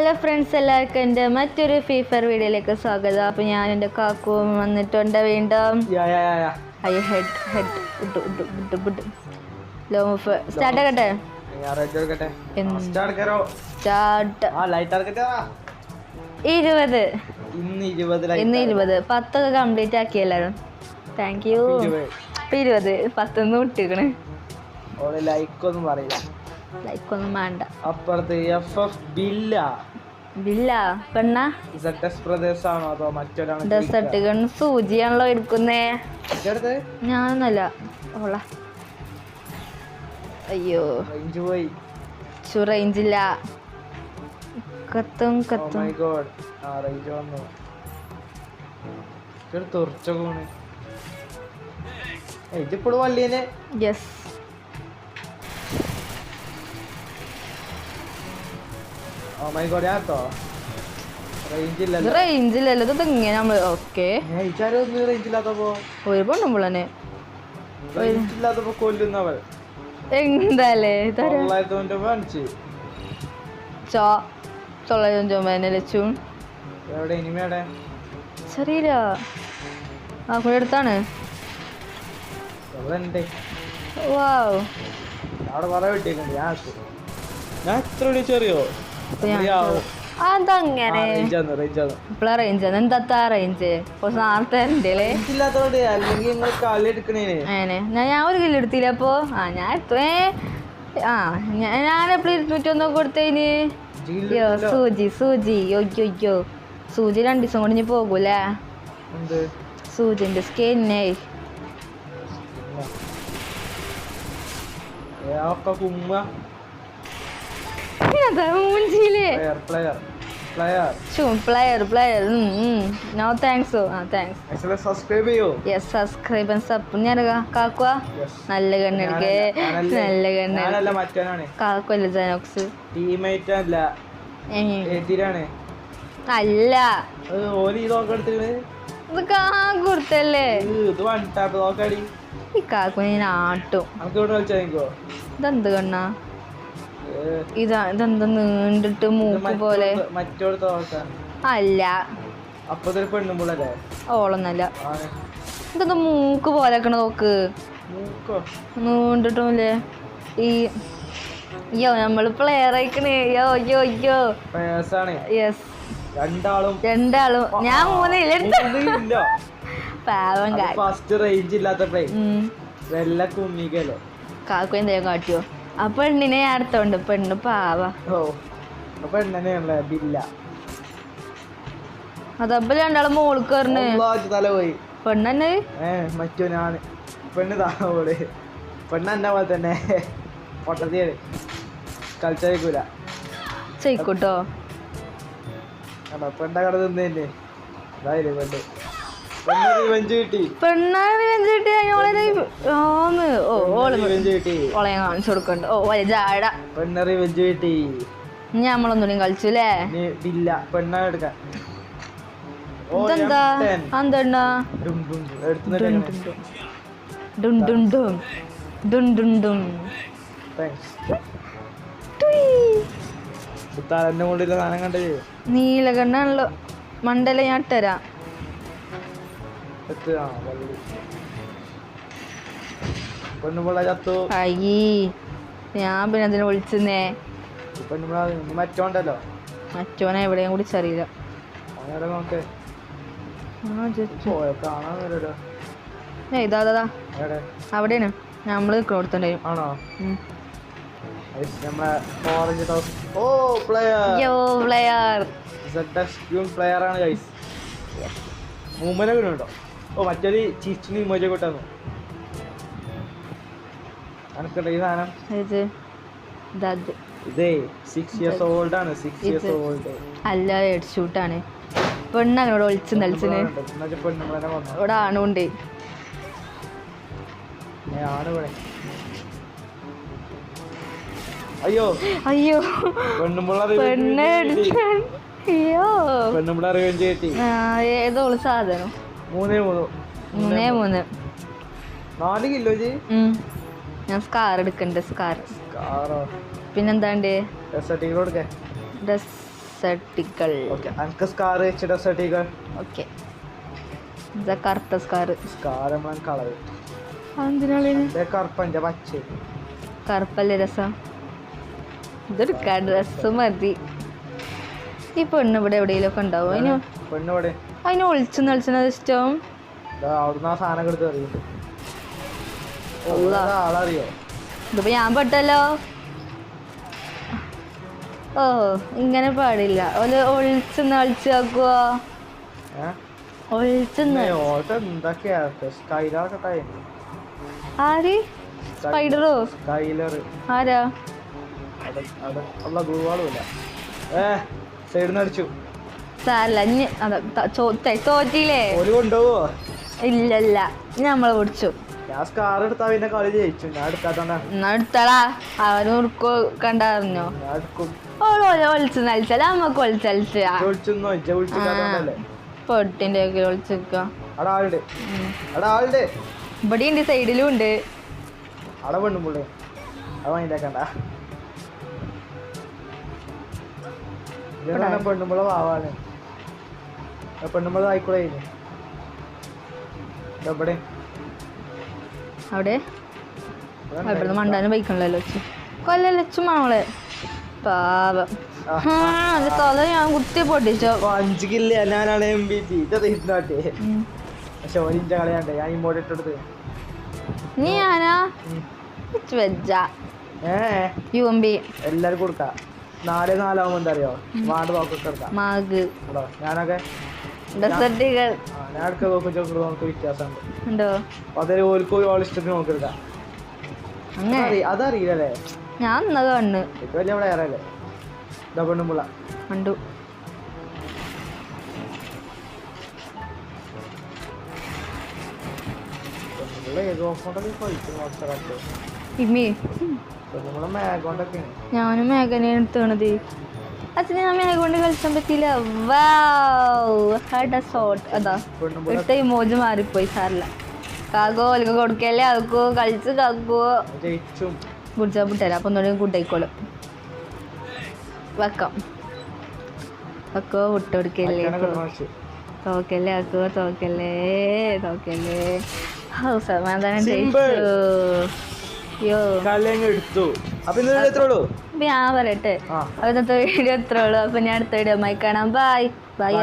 Hello friends, എല്ലാവർക്കും എൻ്റെ മറ്റൊരു ഫ്രീ ഫയർ വീഡിയോയിലേക്ക് സ്വാഗതം. അപ്പോൾ ഞാൻ എൻ്റെ കാക്കും വന്നിട്ടുണ്ട് വീണ്ടും. അയ്യോ സ്റ്റാർട്ട് ആക്കട്ടെ. ഇന്ന് 20 10 കംപ്ലീറ്റ് ആക്കിയല്ലാരും. Thank you. 20 10 വിട്ടിക്കണ്. ലൈക്കൊന്നും പറയില്ല, ലൈക്കൊന്നും വേണ്ട. അപ്പുറത്ത് ബില്ല പെണ്ണ പ്രദേശാണോ അതോ മറ്റൊരാണ്? ഡെസർട്ട് ഗണ് സൂചിയാണല്ലോ എടുക്കുന്നേ. ഞാനൊന്നല്ല ഓള. അയ്യോ റേഞ്ച് പോയി, റേഞ്ചില്ല. കത്തും കത്തും. റേഞ്ച് വന്നു. തുറച്ചോണ് ഇതിപ്പോഴും വള്ളിയനെ. യെസ്, റേഞ്ചില്ലല്ലോ. ഇത് ഇങ്ങനെ നമ്മള് ഓക്കെ ഒരു പെണ്ണുമ്പോളനെ കൊല്ലുന്നവൾ എന്താലേ 950 ലച്ചു ശരിയില്ല. ആ കൂടെ അടുത്താണ്. വാവ്, അവിടെ കുറെ വിട്ടിട്ടുണ്ട്. ഞാൻ എത്ര വിളിച്ചറിയോ? അതങ്ങനെ ഇപ്പളാ റേഞ്ച് എന്താ റേഞ്ച് നേരത്തെ അങ്ങനെ ഞാൻ ഒരു കിലോ എടുത്തില്ല. അപ്പോ ഞാൻ എപ്പോഴും 201 കൊടുത്തതിന്. സൂചി യോയ്യോ സൂചി 2 ദിവസം കൊണ്ട് ഇനി പോകൂലേ? സൂചിന്റെ സ്കിന്നെ മൂഞ്ചിയില്ലേ? Player no thanks. സബ്സ്ക്രൈബ് ഞാൻ കാക്കുക. നല്ല കണ്ണെടുക്കേ, നല്ല കണ്ണ് കാക്കുവല്ല. ജനോക്സ് അല്ല, ഇത് കാക്കുടുത്തല്ലേ. ഈ കാക്കു ഞാൻ ആട്ടും. ഇതെന്ത് കണ്ണാ? ഇതെന്താ നീണ്ടിട്ട് മൂക്ക് പോലെ? അല്ല, ഓളൊന്നല്ല. ഇതെന്താ മൂക്ക് പോലെ നോക്ക്, നീണ്ടിട്ടുമില്ലേ? യോ നമ്മള് പ്ലെയർ ആയിക്കണേ. യോ യെസ്, രണ്ടാളും. ഞാൻ 3 പാവം കാക്കു എന്തെങ്കിലും കാട്ടിയോ? ആ പെണ്ണിനെ അടുത്തോണ്ട്. പെണ്ണ് പാവ. അതപ്പോ രണ്ടാളും മോൾക്ക് കയറണ്. പെണ്ണെന്നെ മറ്റോനാണ്. പെണ്ണ് താഴെ പെണ്ണെന്നെ പോലെ തന്നെ പൊട്ടത്തിയാണ്. കളിച്ചേക്കൂല ചെയ്ക്കോട്ടോ. പെണ്ണ കട തിന്നെ കാണിച്ചു കൊടുക്കണ്ട. ജാട നമ്മളൊന്നും കളിച്ചുല്ലേ? ഇതെന്താ അന്തെണ്ണ നീലകണ്ണാണല്ലോ. മണ്ടല ഞാൻ ഇട്ടരാ. അയ്യേ, ഞാൻ പിന്നെ അതിനെ വിളിച്ചേ. മറ്റോനെ എവിടെയും കൂടി അറിയില്ല. ഇതാ അവിടെയാണ് നമ്മള് കൊടുത്തണ്ടായും. മറ്റൊരു ചീച്ചിന് ഇമോജി കൊട്ടാന്നു. ഈ സാധനം ഇതേ 6 years old ആണ്. 6 years old അല്ല, ഹെഡ് ഷൂട്ടാണ്. പെണ്ണങ്ങനോട് ഒളിച്ച് നളിച്ചിന്. ഇവിടെ ആണുണ്ട്. അയ്യോ ഏതോ സാധനം 3 4 കിലോ. ഞാൻ സ്കാർ എടുക്കണ്ട്. സ്കാർ പിന്നെന്താണ്ട്? ഡ്രസ്സട്ടികൾ. ഓക്കെ അനക്ക് സ്കാർ വെച്ച് ഡ്രസ് അടികൾ. ഓക്കെ ഇതാ കറുത്ത സ്കാറ്. സ്കാർ നമ്മൾ കളർ എന്തിനാ കറുപ്പൻ്റെ പച്ച കറുപ്പല്ലേ രസം. ഇതെടുക്ക ഡ്രസ്സ് മതി. ഈ പെണ്ണ് ഇവിടെ എവിടെയെങ്കിലുമൊക്കെ ഉണ്ടാവും. പെണ്ണിവിടെ അതിന് ഒളിച്ചെന്നത് ഇഷ്ടം. അവിടുന്ന് ആ സാധനം എടുത്ത് അറിയുന്നുണ്ട്. ആളറിയോ? ഇതിപ്പോ ഞാൻ പെട്ടല്ലോ. ഓ ഇങ്ങനെ പാടില്ല. ഒളിച്ചാക്കുവോ? ആര്? സ്പൈഡറോ? ആരാ? തോറ്റില്ലേ? ഇല്ലല്ല നമ്മളെ പിടിച്ചു. എടുത്തടാ. അവന് ഉറുക്കോ കണ്ടറിഞ്ഞോ? ഒളിച്ചു നലിച്ചാൽ നമ്മക്ക് ഒളിച്ചലിച്ചാ പൊട്ടിന്റെ ഒക്കെ ഒളിച്ചിക്ക. ഇവിടെ ഉണ്ട്, സൈഡിലും ഉണ്ട്. പെണ്ണുമ്പള പാവാണ്. പെണ്ണുമ്പള ആയിക്കോളെ. എവിടെ അവിടെ ഇവിടുന്ന് മണ്ടാനും ബൈക്കണല്ലോ. കൊല്ലച്ചു മോളെ പാവം. തല ഞാൻ കുത്തി പൊട്ടിച്ചോ. 5 കില്ല ഞാനാണ് MVP. പക്ഷെ ഓലിന്റെ കളിയാണ്ട് ഞാൻ ഇങ്ങോട്ട് ഇട്ടെടുത്ത്. നീ ഞാനാ വെജ UMB എല്ലാരും കൊടുക്ക. 4-4 എന്താ അറിയോ? വാണ്ട് വാക്കൊക്കെ എടുക്കാം. ഞാനൊക്കെ ഞാൻ എടുക്ക നോക്കി നമുക്ക് വ്യത്യാസമുണ്ട് ഉണ്ടോ? അതൊരു ഓൽക്ക് ഓൾ ഇഷ്ടത്തിന് നോക്കിയെടുക്കാം. അതറിയില്ലല്ലേ? ഞാൻ കണ്ണ് വലിയ അവിടെ ഏറല്ലേ പെണ്ണുമ്പുള്ള കണ്ടു. ഞാനും മേഘനെ എടുത്തണത്. അച്ഛനെ ഞാൻ മേഘ കൊണ്ട് കളിച്ചാൻ പറ്റിയില്ല. അതാ ഇട്ട ഇമോജ് മാറിപ്പോയി. സാറില്ല കാക്കോ ഒലിക്ക് കൊടുക്കല്ലേ. അതൊക്കെ കളിച്ച് കാക്കോ കുടിച്ചാൽ വിട്ടല്ല. അപ്പം ഒന്നുകൂടി കൂട്ടായിക്കോളും. വെക്കാം അക്കോ വിട്ടുകൊടുക്കല്ലേ. തോക്കല്ലേ അക്കോ തോക്കല്ലേ തോക്കല്ലേ. സമാധാനം ഞാൻ പറയട്ടെ. അന്നത്തെ വീഡിയോ എത്ര ഉള്ളൂ. അപ്പൊ ഞാൻ അടുത്ത വീഡിയോ കാണാം. Bye bye.